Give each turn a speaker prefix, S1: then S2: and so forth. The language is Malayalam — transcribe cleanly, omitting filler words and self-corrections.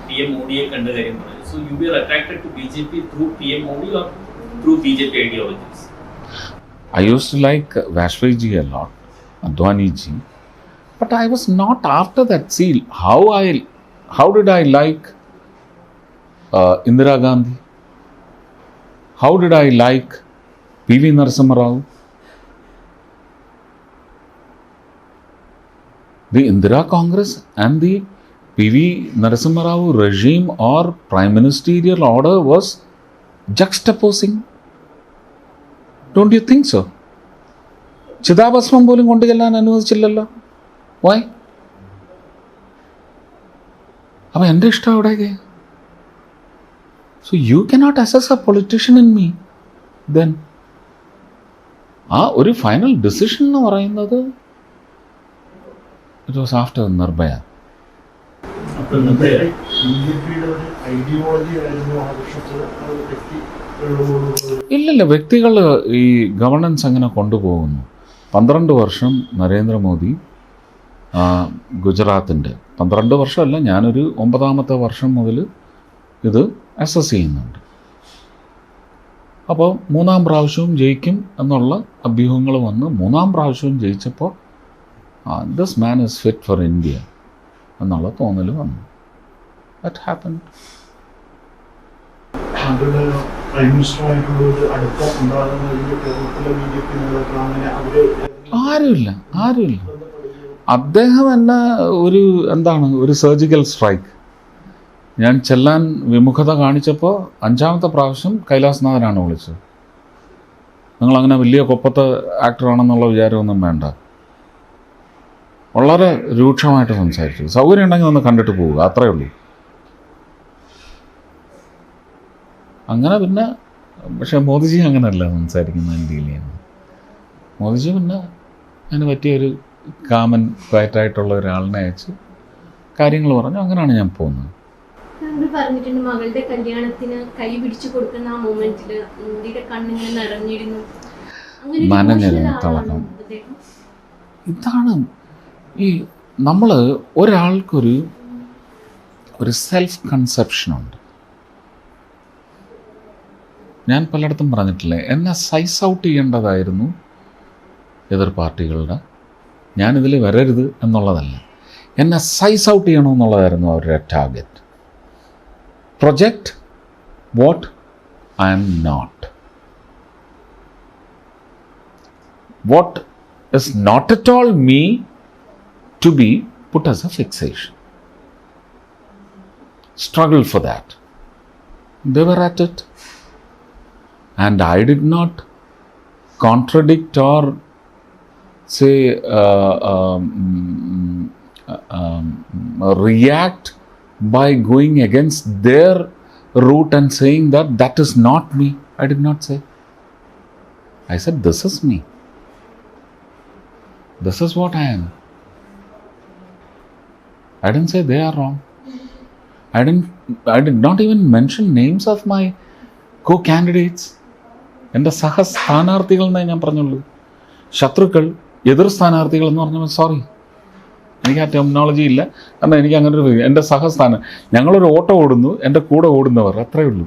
S1: PM Modi കണ്ട കാര്യം പറഞ്ഞു. So you were attracted to BJP through PM Modi or through BJP ideologies?
S2: I used to like Vajpayee ji a lot, Advani ji, but I was not after that. See, how did I like Indira Gandhi? How did I like PV Narasimha Rao? The Indira Congress and the PV Narasimha Rao regime or prime ministerial order was juxtaposing. Don't you think so? ചിതാഭസ്മം പോലും കൊണ്ടു ചെല്ലാൻ അനുവദിച്ചില്ലല്ലോ. വൈ? അപ്പം എൻ്റെ ഇഷ്ടം എവിടെയൊക്കെ? So you cannot assess a politician in me. Then ആ ഒരു ഫൈനൽ ഡിസിഷൻ എന്ന് പറയുന്നത് ഇറ്റ് വാസ് ആഫ്റ്റർ നിർഭയ. ഇല്ലല്ല, വ്യക്തികൾ ഈ ഗവർണൻസ് അങ്ങനെ കൊണ്ടുപോകുന്നു. 12 വർഷം നരേന്ദ്രമോദി ഗുജറാത്തിൻ്റെ 12 വർഷമല്ല, ഞാനൊരു 9ാമത്തെ വർഷം മുതൽ ഇത് അസസ് ചെയ്യുന്നുണ്ട്. അപ്പോൾ 3ാം പ്രാവശ്യവും ജയിക്കും എന്നുള്ള അഭ്യൂഹങ്ങൾ വന്ന് 3ാം പ്രാവശ്യവും ജയിച്ചപ്പോൾ this man is fit for India എന്നുള്ള തോന്നൽ വന്നു. That happened. ആരുമില്ല. അദ്ദേഹം എന്നെ ഒരു സർജിക്കൽ സ്ട്രൈക്ക്. ഞാൻ ചെല്ലാൻ വിമുഖത കാണിച്ചപ്പോൾ 5ാമത്തെ പ്രാവശ്യം കൈലാസ്നാഥനാണ് വിളിച്ചത്. നിങ്ങളങ്ങനെ വലിയ കൊപ്പത്തെ ആക്ടറാണെന്നുള്ള വിചാരമൊന്നും വേണ്ട. വളരെ രൂക്ഷമായിട്ട് സംസാരിച്ചു. സൗകര്യം ഉണ്ടെങ്കിൽ ഒന്ന് കണ്ടിട്ട് പോവുക, അത്രയേ ഉള്ളൂ. അങ്ങനെ പിന്നെ പക്ഷേ മോദിജി അങ്ങനെയല്ല സംസാരിക്കുന്ന രീതിയിലാണ്. മോദിജി പിന്നെ അതിന് പറ്റിയൊരു കാമൻ ക്വയറ്റായിട്ടുള്ള ഒരാളിനെ അയച്ച് കാര്യങ്ങൾ പറഞ്ഞു. അങ്ങനെയാണ് ഞാൻ പോകുന്നത്.
S3: പറഞ്ഞിട്ടുണ്ട് മകളുടെ കല്യാണത്തിന് കൈ പിടിച്ചു കൊടുക്കുന്ന ആ മൊമെന്റിൽ ഇന്ത്യയുടെ കണ്ണിങ്ങനെ നിറഞ്ഞിരുന്നു.
S2: നനഞ്ഞിരുന്നു. ഇതാണ് ഈ നമ്മൾ ഒരാൾക്കൊരു സെൽഫ് കൺസെപ്ഷനുണ്ട്. ഞാൻ പലയിടത്തും പറഞ്ഞിട്ടില്ലേ, എന്നെ സൈസ് ഔട്ട് ചെയ്യേണ്ടതായിരുന്നു എതിർ പാർട്ടികളുടെ. ഞാനിതിൽ വരരുത് എന്നുള്ളതല്ല, എന്നെ സൈസ് ഔട്ട് ചെയ്യണമെന്നുള്ളതായിരുന്നു അവരുടെ target. Project what I am not. What is not at all me to be put as a fixation. Struggle for that. They were at it. And I did not contradict or say react by going against their route and saying that is not me. I did not say. I said this is me. This is what I am. I didn't say they are wrong. I did not even mention names of my co-candidates. എൻ്റെ സഹസ്ഥാനാർത്ഥികൾ എന്നേ ഞാൻ പറഞ്ഞുള്ളൂ. ശത്രുക്കൾ, എതിർ സ്ഥാനാർത്ഥികൾ എന്ന് പറഞ്ഞാൽ സോറി, എനിക്ക് ആ ടെർമിനോളജി ഇല്ല. കാരണം എനിക്ക് അങ്ങനെ ഒരു എൻ്റെ ഞങ്ങളൊരു ഓട്ടോ ഓടുന്നു, എൻ്റെ കൂടെ ഓടുന്നവർ, അത്രയേ ഉള്ളൂ.